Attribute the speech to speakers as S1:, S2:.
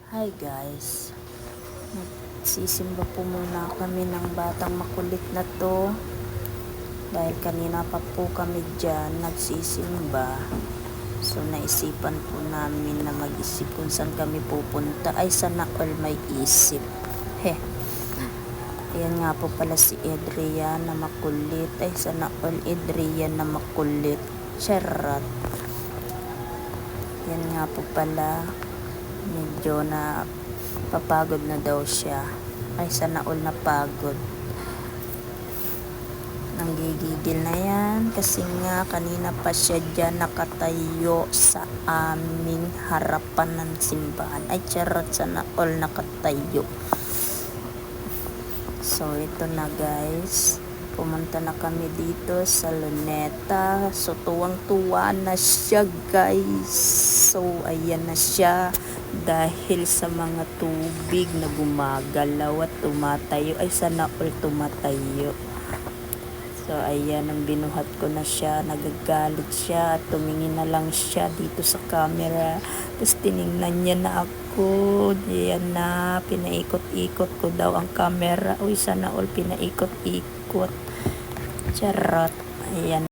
S1: Hi guys, nagsisimba po muna kami ng batang makulit na to dahil kanina pa po kami dyan nagsisimba. So naisipan po namin na mag-isip kung saan kami pupunta. Ay, sana all may isip. Ayan nga po pala si Adrian na makulit. Ay, sana all Adrian na makulit. Charot. Yan nga po pala, medyo na papagod na daw siya. Ay, sana all napagod. Nanggigigil na yan kasi nga kanina pa siya dyan nakatayo sa aming harapan ng simbahan. Ay, charot, sana all nakatayo. So ito na guys, pumunta na kami dito sa Luneta. So tuwang-tuwa na siya guys. So ayan na siya dahil sa mga tubig na gumagalaw at tumatayo. Ay, sana all tumatayo. So ayan, ang binuhat ko na siya, nagagalit siya at tumingin na lang siya dito sa camera. Tapos tiningnan niya na ako. Ayan na, pinaikot-ikot ko daw ang camera. Uy, sana all pinaikot-ikot. Charot. Ayan